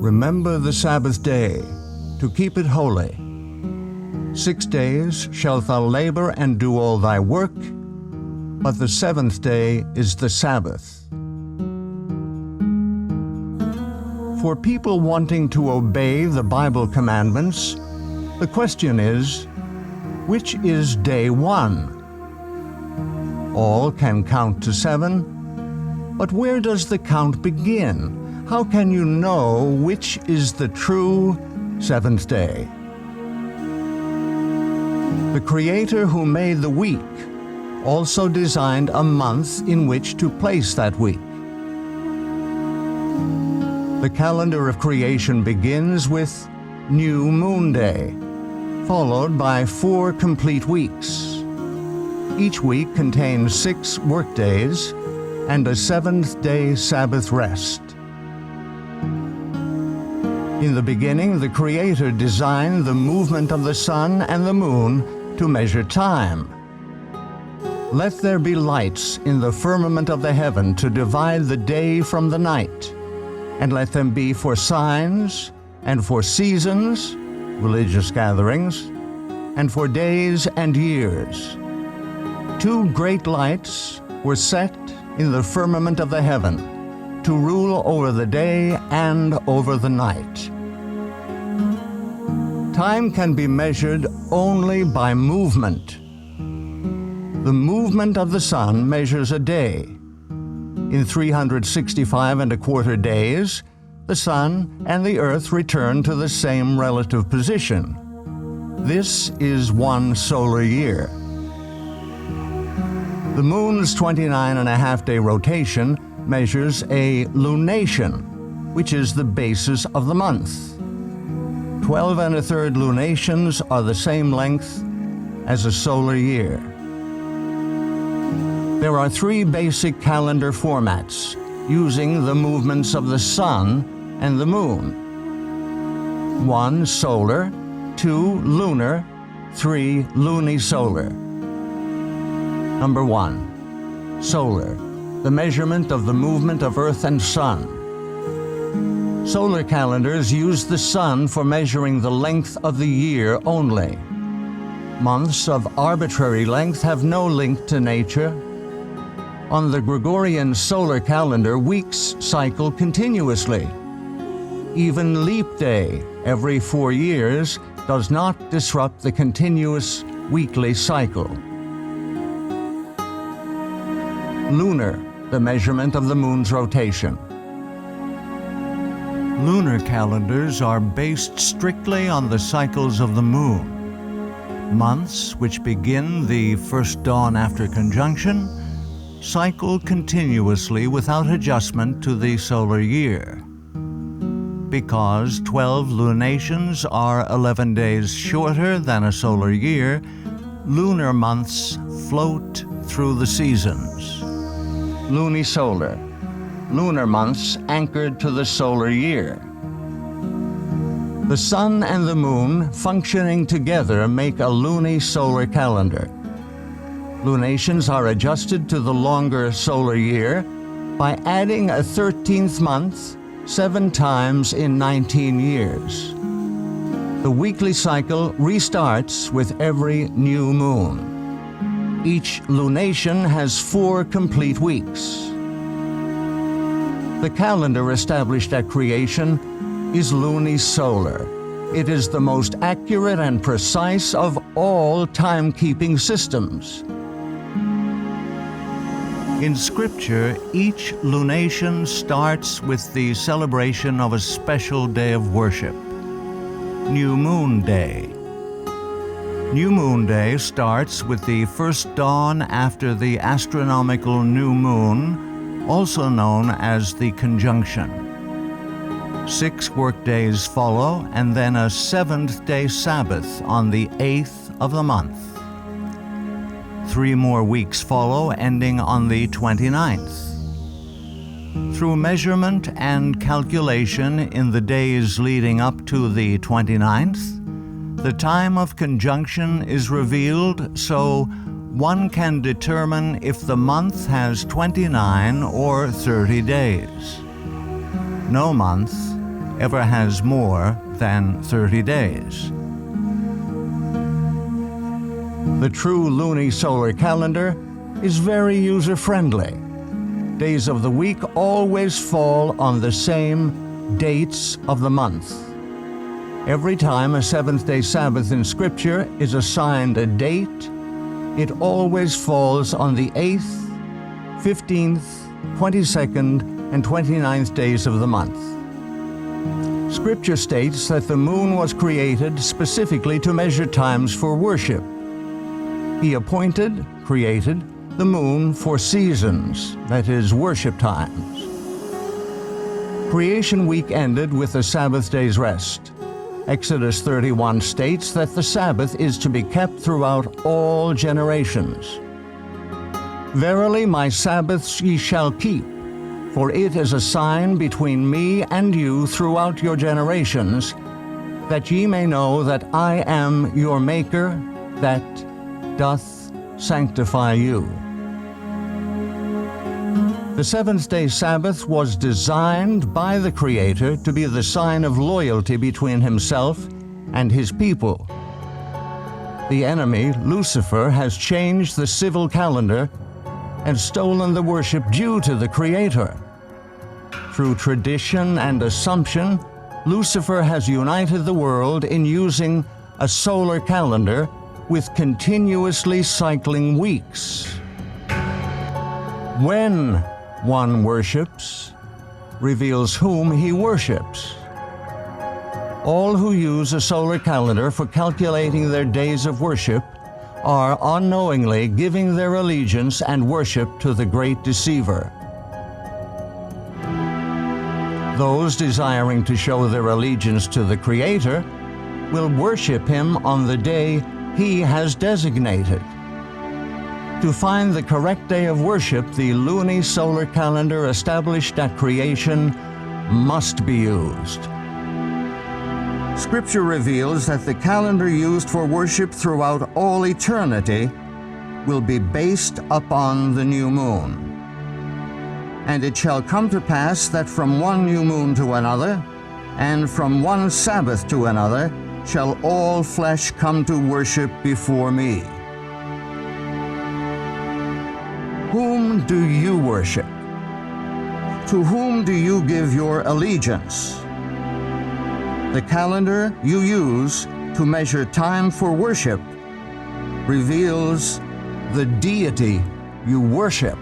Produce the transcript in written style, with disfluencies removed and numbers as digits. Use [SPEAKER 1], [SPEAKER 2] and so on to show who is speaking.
[SPEAKER 1] Remember the Sabbath day, to keep it holy. 6 days shalt thou labor and do all thy work, but the seventh day is the Sabbath. For people wanting to obey the Bible commandments, the question is, which is day one? All can count to 7, but where does the count begin? How can you know which is the true seventh day? The Creator who made the week also designed a month in which to place that week. The calendar of creation begins with New Moon Day, followed by 4 complete weeks. Each week contains 6 workdays and a seventh-day Sabbath rest. In the beginning, the Creator designed the movement of the sun and the moon to measure time. Let there be lights in the firmament of the heaven to divide the day from the night, and let them be for signs, and for seasons, religious gatherings, and for days and years. 2 great lights were set in the firmament of the heaven to rule over the day and over the night. Time can be measured only by movement. The movement of the sun measures a day. In 365 1/4 days, the sun and the earth return to the same relative position. This is 1 solar year. The moon's 29.5-day rotation measures a lunation, which is the basis of the month. 12 1/3 lunations are the same length as a solar year. There are 3 basic calendar formats using the movements of the sun and the moon. 1 solar, 2 lunar, 3 lunisolar. Number 1, solar, the measurement of the movement of earth and sun. Solar calendars use the sun for measuring the length of the year only. Months of arbitrary length have no link to nature. On the Gregorian solar calendar, weeks cycle continuously. Even leap day, every 4 years, does not disrupt the continuous weekly cycle. Lunar, the measurement of the moon's rotation. Lunar calendars are based strictly on the cycles of the moon. Months, which begin the first dawn after conjunction, cycle continuously without adjustment to the solar year. Because 12 lunations are 11 days shorter than a solar year, lunar months float through the seasons. Lunisolar, lunar months anchored to the solar year. The sun and the moon functioning together make a lunisolar calendar. Lunations are adjusted to the longer solar year by adding a 13th month 7 times in 19 years. The weekly cycle restarts with every new moon. Each lunation has 4 complete weeks. The calendar established at creation is lunisolar. It is the most accurate and precise of all timekeeping systems. In Scripture, each lunation starts with the celebration of a special day of worship, New Moon Day. New Moon Day starts with the first dawn after the astronomical new moon, also known as the conjunction. 6 workdays follow, and then a 7th-day Sabbath on the 8th of the month. 3 more weeks follow, ending on the 29th. Through measurement and calculation in the days leading up to the 29th, the time of conjunction is revealed so one can determine if the month has 29 or 30 days. No month ever has more than 30 days. The true lunisolar calendar is very user-friendly. Days of the week always fall on the same dates of the month. Every time a seventh-day Sabbath in Scripture is assigned a date, it always falls on the 8th, 15th, 22nd, and 29th days of the month. Scripture states that the moon was created specifically to measure times for worship. He created the moon for seasons, that is, worship times. Creation week ended with the Sabbath day's rest. Exodus 31 states that the Sabbath is to be kept throughout all generations. Verily my Sabbaths ye shall keep, for it is a sign between me and you throughout your generations, that ye may know that I am your Maker, that doth sanctify you. The seventh-day Sabbath was designed by the Creator to be the sign of loyalty between Himself and His people. The enemy, Lucifer, has changed the civil calendar and stolen the worship due to the Creator. Through tradition and assumption, Lucifer has united the world in using a solar calendar with continuously cycling weeks. When one worships, reveals whom he worships. All who use a solar calendar for calculating their days of worship are unknowingly giving their allegiance and worship to the great deceiver. Those desiring to show their allegiance to the Creator will worship Him on the day He has designated. To find the correct day of worship, the lunisolar calendar established at creation must be used. Scripture reveals that the calendar used for worship throughout all eternity will be based upon the new moon. And it shall come to pass that from one new moon to another, and from one Sabbath to another, shall all flesh come to worship before me. Whom do you worship? To whom do you give your allegiance? The calendar you use to measure time for worship reveals the deity you worship.